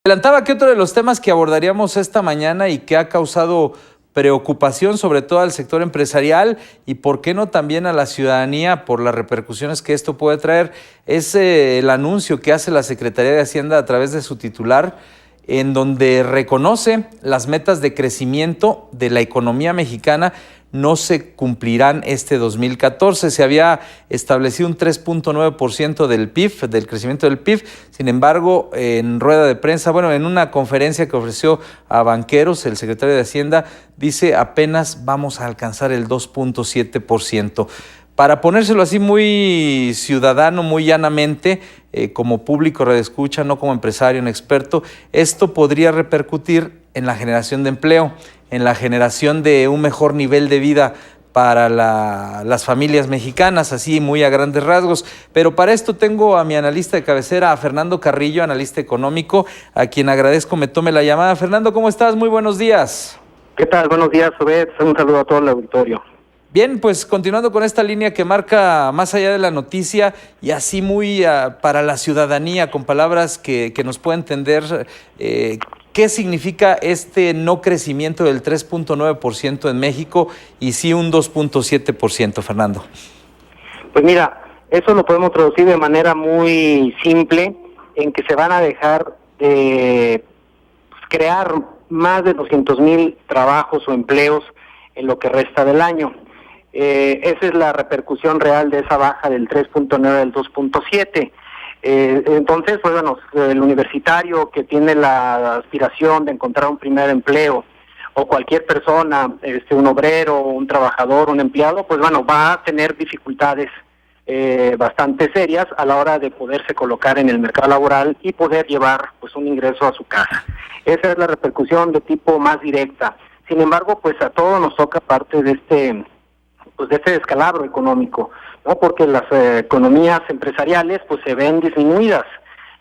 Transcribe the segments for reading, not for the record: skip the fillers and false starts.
Adelantaba que otro de los temas que abordaríamos esta mañana y que ha causado preocupación sobre todo al sector empresarial y por qué no también a la ciudadanía por las repercusiones que esto puede traer es el anuncio que hace la Secretaría de Hacienda a través de su titular, en donde reconoce las metas de crecimiento de la economía mexicana no se cumplirán este 2014. Se había establecido un 3.9% del PIB, del crecimiento del PIB. Sin embargo, en rueda de prensa, en una conferencia que ofreció a banqueros, el secretario de Hacienda dice apenas vamos a alcanzar el 2.7%. Para ponérselo así muy ciudadano, muy llanamente, como público radioescucha, no como empresario, un experto, esto podría repercutir en la generación de empleo, en la generación de un mejor nivel de vida para las familias mexicanas, así muy a grandes rasgos. Pero para esto tengo a mi analista de cabecera, a Fernando Carrillo, analista económico, a quien agradezco me tome la llamada. Fernando, ¿cómo estás? Muy buenos días. ¿Qué tal? Buenos días, Obed. Un saludo a todo el auditorio. Bien, pues continuando con esta línea que marca más allá de la noticia y así muy para la ciudadanía, con palabras que nos pueda entender, ¿qué significa este no crecimiento del 3.9% en México y sí un 2.7%, Fernando? Pues mira, eso lo podemos traducir de manera muy simple en que se van a dejar de crear más de 200,000 trabajos o empleos en lo que resta del año. Esa es la repercusión real de esa baja del 3.9 al 2.7. Entonces, el universitario que tiene la aspiración de encontrar un primer empleo, o cualquier persona, un obrero, un trabajador, un empleado, va a tener dificultades bastante serias a la hora de poderse colocar en el mercado laboral y poder llevar un ingreso a su casa. Esa es la repercusión de tipo más directa. Sin embargo, a todos nos toca parte de este descalabro económico, ¿no? Porque las economías empresariales se ven disminuidas.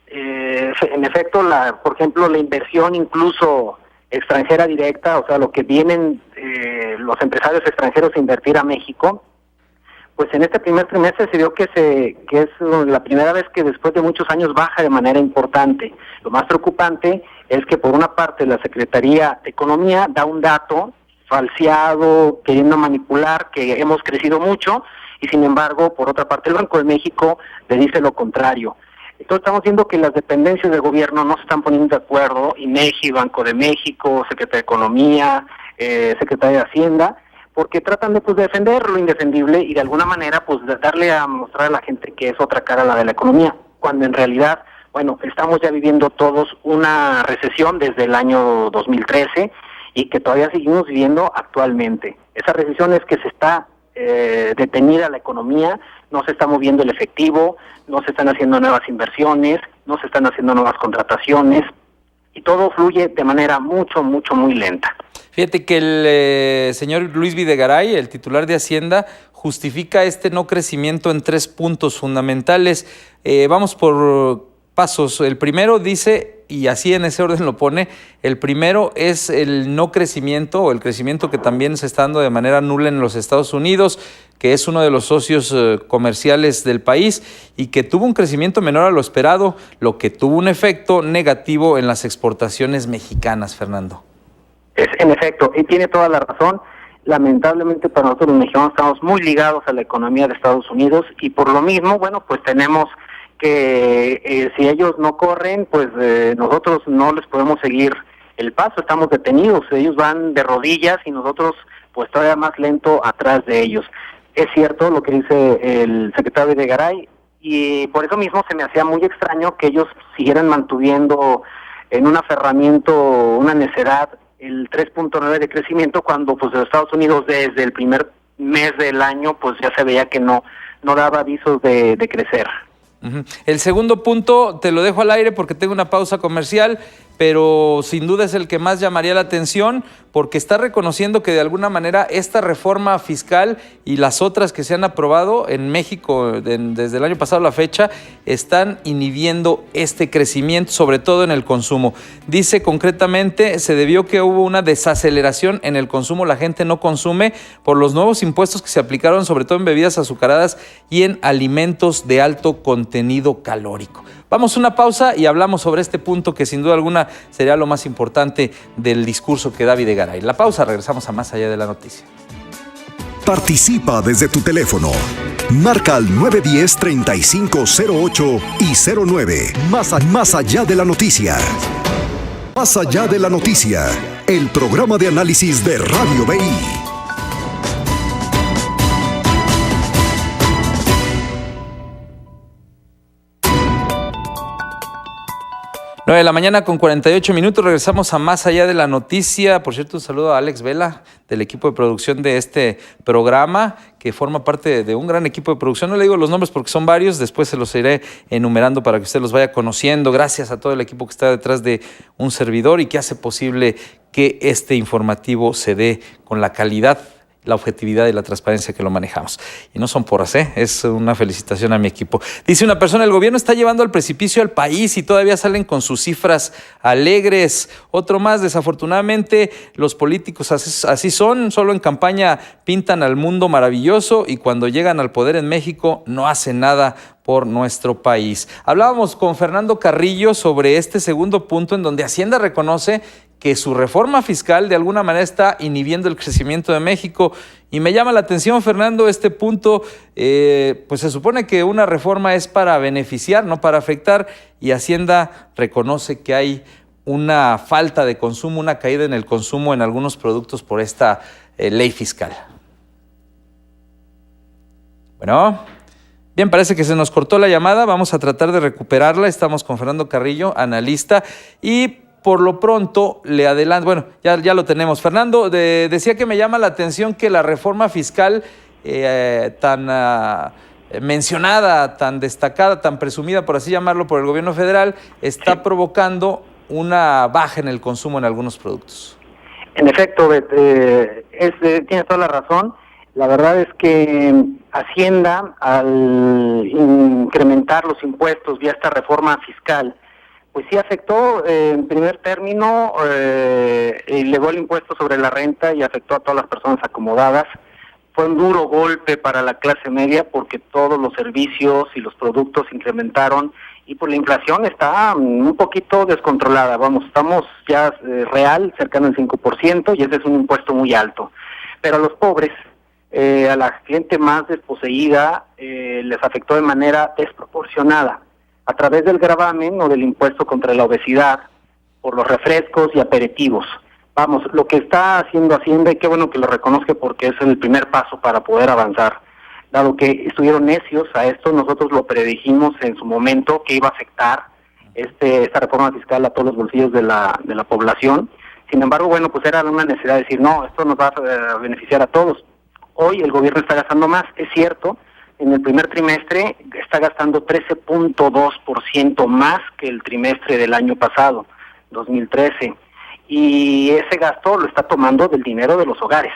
En efecto, por ejemplo, la inversión incluso extranjera directa, o sea, lo que vienen los empresarios extranjeros a invertir a México, en este primer trimestre se vio que es la primera vez que después de muchos años baja de manera importante. Lo más preocupante es que por una parte la Secretaría de Economía da un dato falseado, queriendo manipular que hemos crecido mucho, y sin embargo, por otra parte, el Banco de México le dice lo contrario. Entonces estamos viendo que las dependencias del gobierno no se están poniendo de acuerdo, INEGI, Banco de México, Secretaría de Economía, Secretaría de Hacienda, porque tratan de defender lo indefendible y de alguna manera darle a mostrar a la gente que es otra cara la de la economía, cuando en realidad, estamos ya viviendo todos una recesión desde el año 2013 y que todavía seguimos viviendo actualmente. Esa recesión es que se está detenida la economía, no se está moviendo el efectivo, no se están haciendo nuevas inversiones, no se están haciendo nuevas contrataciones y todo fluye de manera muy lenta. Fíjate que el señor Luis Videgaray, el titular de Hacienda, justifica este no crecimiento en 3 puntos fundamentales. Vamos por pasos. El primero dice, y así en ese orden lo pone, el primero es el no crecimiento o el crecimiento que también se está dando de manera nula en los Estados Unidos, que es uno de los socios comerciales del país y que tuvo un crecimiento menor a lo esperado, lo que tuvo un efecto negativo en las exportaciones mexicanas, Fernando. En efecto, y tiene toda la razón. Lamentablemente para nosotros los mexicanos estamos muy ligados a la economía de Estados Unidos y por lo mismo, tenemos que si ellos no corren, nosotros no les podemos seguir el paso, estamos detenidos, ellos van de rodillas y nosotros todavía más lento atrás de ellos. Es cierto lo que dice el secretario de Garay y por eso mismo se me hacía muy extraño que ellos siguieran manteniendo en un aferramiento, una necedad, el 3.9 de crecimiento cuando los Estados Unidos desde el primer mes del año ya se veía que no daba avisos de crecer. El segundo punto te lo dejo al aire porque tengo una pausa comercial, pero sin duda es el que más llamaría la atención porque está reconociendo que de alguna manera esta reforma fiscal y las otras que se han aprobado en México desde el año pasado a la fecha están inhibiendo este crecimiento, sobre todo en el consumo. Dice concretamente, se debió que hubo una desaceleración en el consumo, la gente no consume por los nuevos impuestos que se aplicaron sobre todo en bebidas azucaradas y en alimentos de alto contenido calórico. Vamos a una pausa y hablamos sobre este punto que sin duda alguna sería lo más importante del discurso que da Videgaray. La pausa, regresamos a Más Allá de la Noticia. Participa desde tu teléfono. Marca al 910-3508 y 09. Más allá de la noticia. Más allá de la noticia. El programa de análisis de Radio BI. 9 de la mañana con 48 minutos, regresamos a Más Allá de la Noticia. Por cierto, un saludo a Alex Vela, del equipo de producción de este programa, que forma parte de un gran equipo de producción. No le digo los nombres porque son varios, después se los iré enumerando para que usted los vaya conociendo. Gracias a todo el equipo que está detrás de un servidor y que hace posible que este informativo se dé con la calidad, la objetividad y la transparencia que lo manejamos. Y no son porras, es una felicitación a mi equipo. Dice una persona, el gobierno está llevando al precipicio al país y todavía salen con sus cifras alegres. Otro más, desafortunadamente, los políticos así son, solo en campaña pintan al mundo maravilloso y cuando llegan al poder en México no hacen nada por nuestro país. Hablábamos con Fernando Carrillo sobre este segundo punto en donde Hacienda reconoce que su reforma fiscal de alguna manera está inhibiendo el crecimiento de México. Y me llama la atención, Fernando, este punto, pues se supone que una reforma es para beneficiar, no para afectar, y Hacienda reconoce que hay una falta de consumo, una caída en el consumo en algunos productos por esta ley fiscal. Bueno, bien, parece que se nos cortó la llamada, vamos a tratar de recuperarla. Estamos con Fernando Carrillo, analista, y por lo pronto le adelanto, bueno, ya lo tenemos. Fernando, decía que me llama la atención que la reforma fiscal tan mencionada, tan destacada, tan presumida, por así llamarlo, por el gobierno federal, está provocando una baja en el consumo en algunos productos. En efecto, tienes toda la razón. La verdad es que Hacienda, al incrementar los impuestos vía esta reforma fiscal, pues sí afectó en primer término, elevó el impuesto sobre la renta y afectó a todas las personas acomodadas. Fue un duro golpe para la clase media porque todos los servicios y los productos incrementaron y pues la inflación está un poquito descontrolada. Vamos, estamos ya real, cercano al 5% y ese es un impuesto muy alto. Pero a los pobres, a la gente más desposeída, les afectó de manera desproporcionada, a través del gravamen o del impuesto contra la obesidad, por los refrescos y aperitivos. Vamos, lo que está haciendo Hacienda, y qué bueno que lo reconozca porque es el primer paso para poder avanzar. Dado que estuvieron necios a esto, nosotros lo predijimos en su momento que iba a afectar esta reforma fiscal a todos los bolsillos de la población. Sin embargo, bueno, pues era una necesidad de decir, no, esto nos va a beneficiar a todos. Hoy el gobierno está gastando más, es cierto. En el primer trimestre está gastando 13.2% más que el trimestre del año pasado, 2013. Y ese gasto lo está tomando del dinero de los hogares,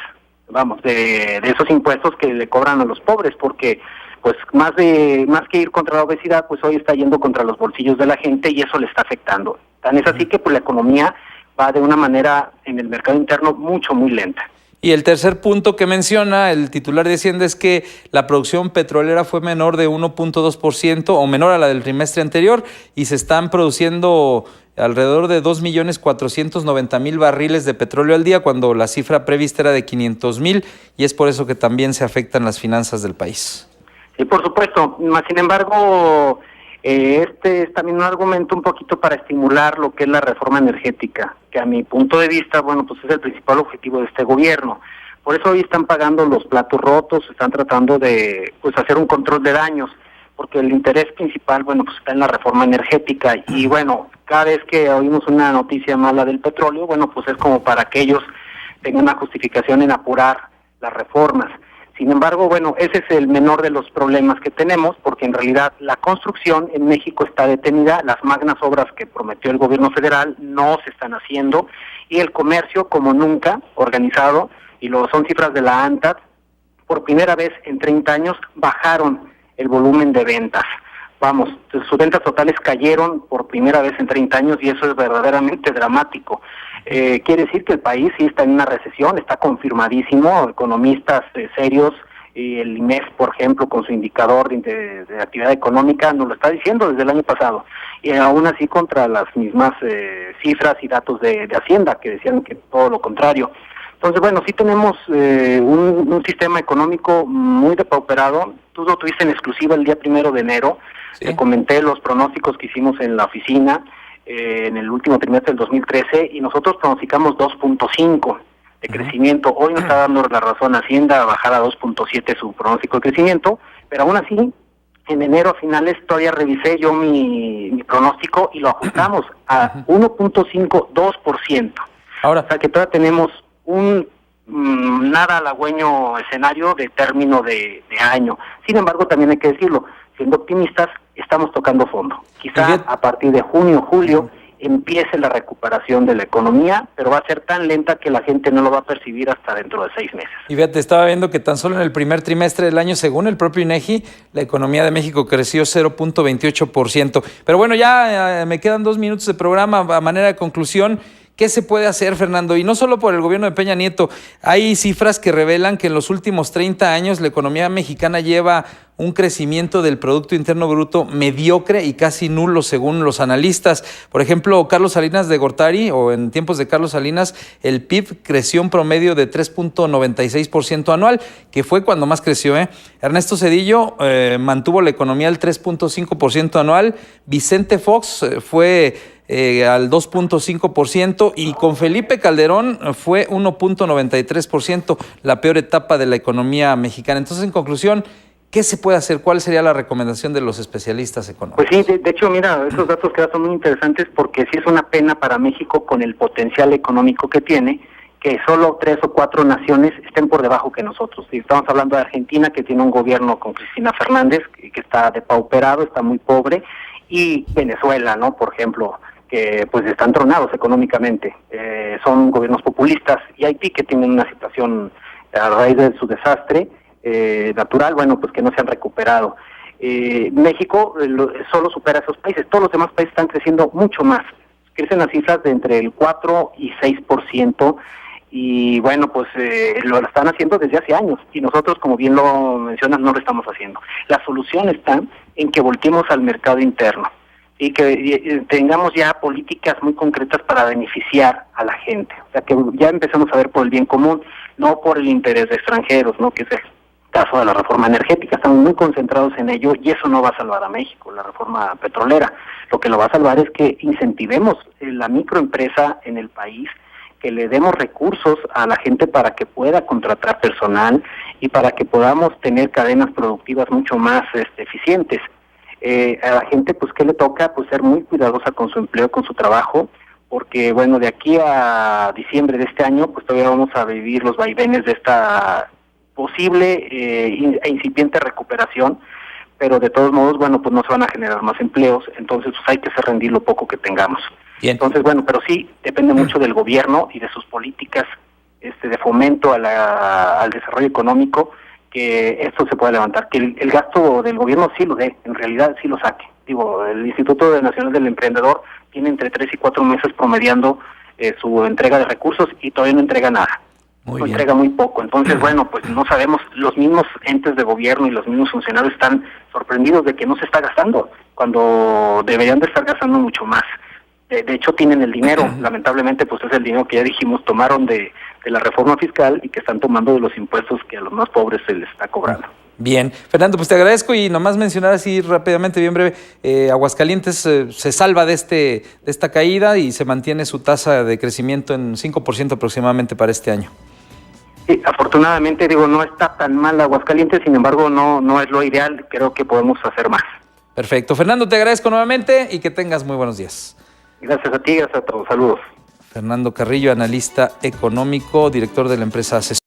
vamos, de esos impuestos que le cobran a los pobres, porque pues más que ir contra la obesidad, pues hoy está yendo contra los bolsillos de la gente y eso le está afectando. Tan es así que pues la economía va de una manera en el mercado interno muy lenta. Y el tercer punto que menciona el titular de Hacienda es que la producción petrolera fue menor de 1.2% o menor a la del trimestre anterior y se están produciendo alrededor de 2.490.000 barriles de petróleo al día cuando la cifra prevista era de 500.000 y es por eso que también se afectan las finanzas del país. Sí, por supuesto. Sin embargo, este es también un argumento un poquito para estimular lo que es la reforma energética, que a mi punto de vista, bueno, pues es el principal objetivo de este gobierno. Por eso hoy están pagando los platos rotos, están tratando de pues hacer un control de daños, porque el interés principal, bueno, pues está en la reforma energética. Y bueno, cada vez que oímos una noticia mala del petróleo, bueno, pues es como para que ellos tengan una justificación en apurar las reformas. Sin embargo, bueno, ese es el menor de los problemas que tenemos, porque en realidad la construcción en México está detenida, las magnas obras que prometió el gobierno federal no se están haciendo, y el comercio, como nunca, organizado, y son cifras de la ANTAD, por primera vez en 30 años bajaron el volumen de ventas. Vamos, sus ventas totales cayeron por primera vez en 30 años y eso es verdaderamente dramático. Quiere decir que el país sí está en una recesión, está confirmadísimo, economistas serios y el IMEF, por ejemplo, con su indicador de actividad económica, nos lo está diciendo desde el año pasado, y aún así contra las mismas cifras y datos de Hacienda, que decían que todo lo contrario. Entonces, bueno, sí tenemos un sistema económico muy depauperado. Tú lo tuviste en exclusiva el día 1 de enero. Sí. Te comenté los pronósticos que hicimos en la oficina en el último trimestre del 2013 y nosotros pronosticamos 2.5 de crecimiento. Hoy nos está dando la razón Hacienda a bajar a 2.7 su pronóstico de crecimiento, pero aún así, en enero a finales todavía revisé yo mi pronóstico y lo ajustamos a 1.5, 2%. Ahora, O sea que todavía tenemos un nada halagüeño escenario de término de año. Sin embargo, también hay que decirlo, siendo optimistas, estamos tocando fondo. Quizá a partir de junio, julio, empiece la recuperación de la economía, pero va a ser tan lenta que la gente no lo va a percibir hasta dentro de 6 meses. y fíjate, estaba viendo que tan solo en el primer trimestre del año, según el propio INEGI, la economía de México creció 0.28%. Pero bueno, ya me quedan 2 minutos de programa. A manera de conclusión, ¿qué se puede hacer, Fernando? Y no solo por el gobierno de Peña Nieto. Hay cifras que revelan que en los últimos 30 años la economía mexicana lleva un crecimiento del Producto Interno Bruto mediocre y casi nulo según los analistas. Por ejemplo, Carlos Salinas de Gortari, o en tiempos de Carlos Salinas, el PIB creció un promedio de 3.96% anual, que fue cuando más creció. Ernesto Zedillo mantuvo la economía al 3.5% anual. Vicente Fox fue al 2.5% y con Felipe Calderón fue 1.93%, la peor etapa de la economía mexicana. Entonces, en conclusión, ¿qué se puede hacer? ¿Cuál sería la recomendación de los especialistas económicos? Pues sí, de hecho, mira, esos datos que das son muy interesantes porque sí es una pena para México con el potencial económico que tiene, que solo 3 o 4 naciones estén por debajo que nosotros. Y estamos hablando de Argentina, que tiene un gobierno con Cristina Fernández, que está depauperado, está muy pobre, y Venezuela, ¿no? Por ejemplo, que pues están tronados económicamente, son gobiernos populistas, y Haití, que tiene una situación a raíz de su desastre natural, bueno, pues que no se han recuperado. México solo supera a esos países, todos los demás países están creciendo mucho más, crecen las cifras de entre el 4 y 6%, y bueno, pues lo están haciendo desde hace años, y nosotros, como bien lo mencionas, no lo estamos haciendo. La solución está en que volteemos al mercado interno, y que tengamos ya políticas muy concretas para beneficiar a la gente, o sea, que ya empecemos a ver por el bien común, no por el interés de extranjeros, ¿no? Que es el caso de la reforma energética. Estamos muy concentrados en ello y eso no va a salvar a México, la reforma petrolera. Lo que lo va a salvar es que incentivemos la microempresa en el país, que le demos recursos a la gente para que pueda contratar personal y para que podamos tener cadenas productivas mucho más eficientes. A la gente, pues, ¿qué le toca? Pues ser muy cuidadosa con su empleo, con su trabajo, porque, bueno, de aquí a diciembre de este año, pues todavía vamos a vivir los vaivenes de esta posible e incipiente recuperación, pero de todos modos, bueno, pues no se van a generar más empleos, entonces pues hay que hacer rendir lo poco que tengamos. Bien. Entonces, bueno, pero sí, depende mucho del gobierno y de sus políticas de fomento al desarrollo económico, que esto se pueda levantar, que el gasto del gobierno sí lo dé, en realidad sí lo saque. Digo, el Instituto Nacional del Emprendedor tiene entre 3 y 4 meses promediando su entrega de recursos y todavía no entrega nada. Entrega muy poco. Entonces, bueno, pues no sabemos, los mismos entes de gobierno y los mismos funcionarios están sorprendidos de que no se está gastando, cuando deberían de estar gastando mucho más. De hecho, tienen el dinero, lamentablemente, pues es el dinero que ya dijimos, tomaron de la reforma fiscal y que están tomando de los impuestos que a los más pobres se les está cobrando. Bien, Fernando, pues te agradezco y nomás mencionar así rápidamente, bien breve, Aguascalientes se salva de esta caída y se mantiene su tasa de crecimiento en 5% aproximadamente para este año. Sí, afortunadamente, digo, no está tan mal Aguascalientes, sin embargo, no es lo ideal, creo que podemos hacer más. Perfecto, Fernando, te agradezco nuevamente y que tengas muy buenos días. Gracias a ti, gracias a todos, saludos. Fernando Carrillo, analista económico, director de la empresa Asesor.